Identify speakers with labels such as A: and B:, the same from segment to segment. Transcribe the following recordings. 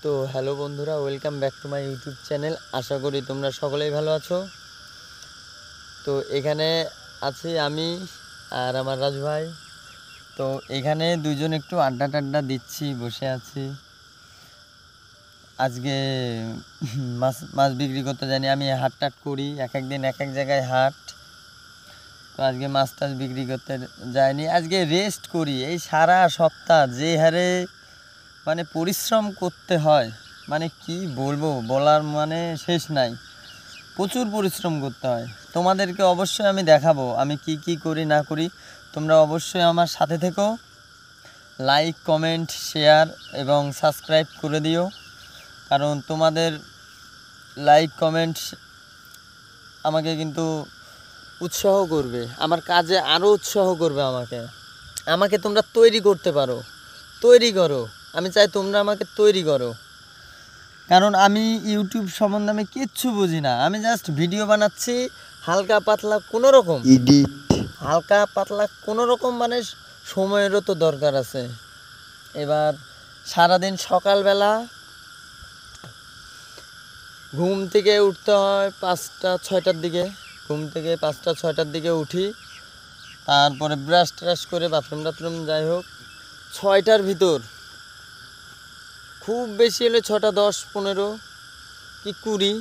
A: তো হ্যালো বন্ধুরা, welcome back to my YouTube channel. আশা করি তোমরা সকলেই ভালো আছো। তো এখানে আছি আমি আর আমার রাজু ভাই। তো এখানে দুইজন একটু আড্ডা টাড্ডা দিচ্ছি, বসে আছি। আজকে মাছ মাছ বিক্রি করতে জানি, আমি হাট টাট করি, এক এক দিন এক এক জায়গায় হাট। তো আজকে মাছ টাছ বিক্রি করতে যাইনি, আজকে রেস্ট করি। এই সারা সপ্তাহ যে হারে মানে পরিশ্রম করতে হয়, মানে কি বলবো, বলার মানে শেষ নাই। প্রচুর পরিশ্রম করতে হয়। তোমাদেরকে অবশ্যই আমি দেখাবো আমি কি কি করি না করি। তোমরা অবশ্যই আমার সাথে থেকো, লাইক কমেন্ট শেয়ার এবং সাবস্ক্রাইব করে দিও। কারণ তোমাদের লাইক কমেন্ট আমাকে কিন্তু উৎসাহ করবে, আমার কাজে আরও উৎসাহ করবে। আমাকে তোমরা তৈরি করতে পারো, তৈরি করো। আমি চাই তোমরা আমাকে তৈরি করো, কারণ আমি ইউটিউব সম্বন্ধে আমি কিচ্ছু বুঝি না। আমি জাস্ট ভিডিও বানাচ্ছি, হালকা পাতলা কোনো রকম এডিট, হালকা পাতলা কোনো রকম, মানে সময়েরও তো দরকার আছে। এবার সারাদিন সকালবেলা ঘুম থেকে উঠতে হয় 5টা-6টার দিকে। ঘুম থেকে 5টা-6টার দিকে উঠি, তারপরে ব্রাশ ট্রাশ করে বাথরুম টাথরুম যাই হোক 6টার ভিতর, খুব বেশি হলে 6টা 10-15 কি 20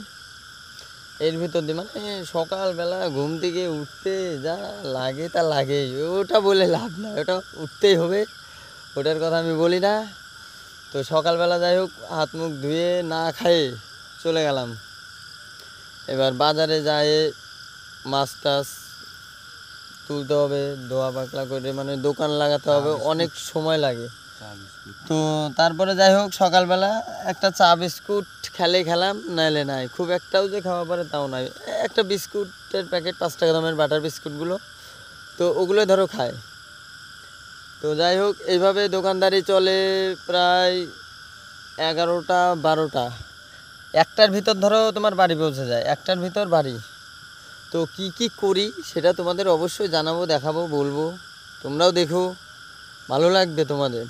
A: এর ভিতর দিয়ে, মানে সকালবেলা ঘুম থেকে উঠতে যা লাগে তা লাগে। ওটা বলে লাভ না, ওটা উঠতেই হবে, ওটার কথা আমি বলি না। তো সকালবেলা যাই হোক হাত মুখ ধুয়ে না খায়ে চলে গেলাম। এবার বাজারে যায় মাছ টাছ তুলতে হবে, ধোয়া পাকলা করে, মানে দোকান লাগাতে হবে, অনেক সময় লাগে। তো তারপরে যাই হোক সকালবেলা একটা চা বিস্কুট খেলাম, নাইলে নাই, খুব একটাও যে খাওয়া পারে তাও নাই। একটা বিস্কুটের প্যাকেট 5 টাকা দামের বাটার বিস্কুটগুলো, তো ওগুলোই ধরো খায়। তো যাই হোক এইভাবে দোকানদারি চলে প্রায় 11টা 12টা, 1টার ভিতর ধরো তোমার বাড়ি পৌঁছে যায়, 1টার ভিতর বাড়ি। তো কি কি করি সেটা তোমাদের অবশ্যই জানাবো, দেখাবো, বলবো। তোমরাও দেখো, ভালো লাগবে তোমাদের,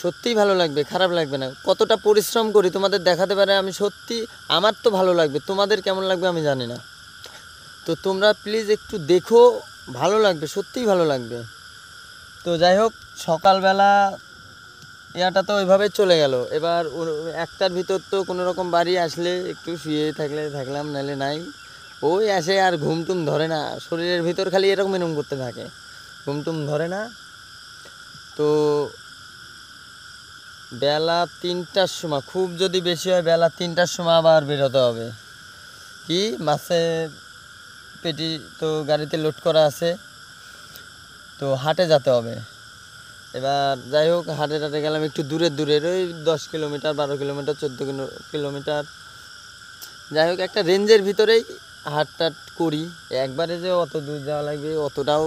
A: সত্যিই ভালো লাগবে, খারাপ লাগবে না। কতটা পরিশ্রম করি তোমাদের দেখাতে পারে আমি, সত্যি আমার তো ভালো লাগবে, তোমাদের কেমন লাগবে আমি জানি না। তো তোমরা প্লিজ একটু দেখো, ভালো লাগবে, সত্যিই ভালো লাগবে। তো যাই হোক সকালবেলা ইয়াটা তো ওইভাবে চলে গেল। এবার 1টার ভিতর তো কোনো রকম বাড়ি আসলে একটু শুয়ে থাকলে থাকলাম, নাহলে নাই। ওই আসে আর ঘুমটুম ধরে না, শরীরের ভিতর খালি এরকম এরকম করতে থাকে, ঘুমটুম ধরে না। তো বেলা 3টার সময়, খুব যদি বেশি হয় বেলা 3টার সময় আবার বেরোতে হবে। কি মাছের পেটি তো গাড়িতে লোড করা আছে, তো হাটে যেতে হবে। এবার যাই হোক হাটে টাটে গেলাম, একটু দূরের ওই 10 কিলোমিটার 12 কিলোমিটার 14 কিলোমিটার, যাই হোক একটা রেঞ্জের ভিতরেই হাট টাট করি। একবারে যে অত দূর যাওয়া লাগবে অতটাও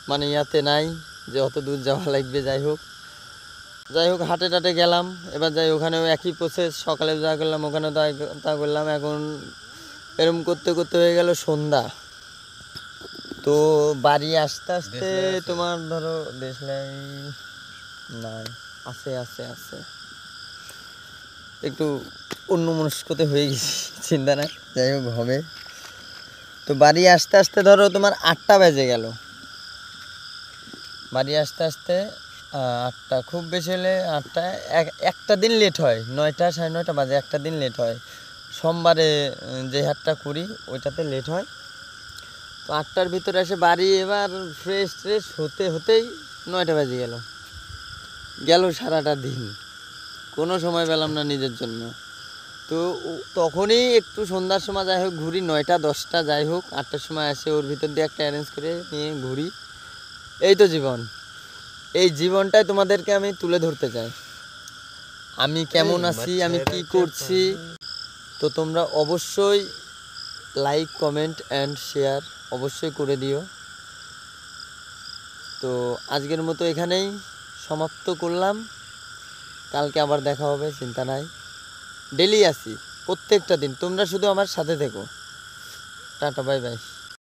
A: মানে ইয়াতে নাই যে অত দূর যাওয়া লাগবে। যাই হোক হাটে টাটে গেলাম। এবার যাই ওখানেও একই প্রসেস, সকালে যা করলাম ওখানে তা করলাম। এখন এরম করতে করতে হয়ে গেল সন্ধ্যা। তো বাড়ি আস্তে আস্তে তোমার ধরো দেশলাই নাই, আছে আছে আছে, একটু অন্যমনস্কতে হয়ে গেছি, চিন্তা নাই, যাই হোক হবে। তো বাড়ি আস্তে আস্তে ধরো তোমার 8টা বেজে গেল। বাড়ি আস্তে আস্তে 8টা, খুব বেশি হলে 8টা, একটা দিন লেট হয়, 9টা 9:30 বাজে, একটা দিন লেট হয়। সোমবারে যে হাটটা করি ওইটাতে লেট হয়। তো 8টার ভিতরে এসে বাড়ি, এবার ফ্রেশ ট্রেশ হতেই 9টা বেজে গেল সারাটা দিন, কোনো সময় পেলাম না নিজের জন্য। তো তখনই একটু সন্ধ্যার সময় যাই হোক ঘুরি, 9টা 10টা যাই হোক, 8টার সময় আসে, ওর ভিতর দিয়ে একটা অ্যারেঞ্জ করে নিয়ে ঘুরি। এই তো জীবন, এই জীবনটাই তোমাদেরকে আমি তুলে ধরতে চাই, আমি কেমন আছি, আমি কি করছি। তো তোমরা অবশ্যই লাইক কমেন্ট অ্যান্ড শেয়ার অবশ্যই করে দিও। তো আজকের মতো এখানেই সমাপ্ত করলাম, কালকে আবার দেখা হবে, চিন্তা নাই। ডেলি আসি, প্রত্যেকটা দিন, তোমরা শুধু আমার সাথে থেকো। Tata, bye bye.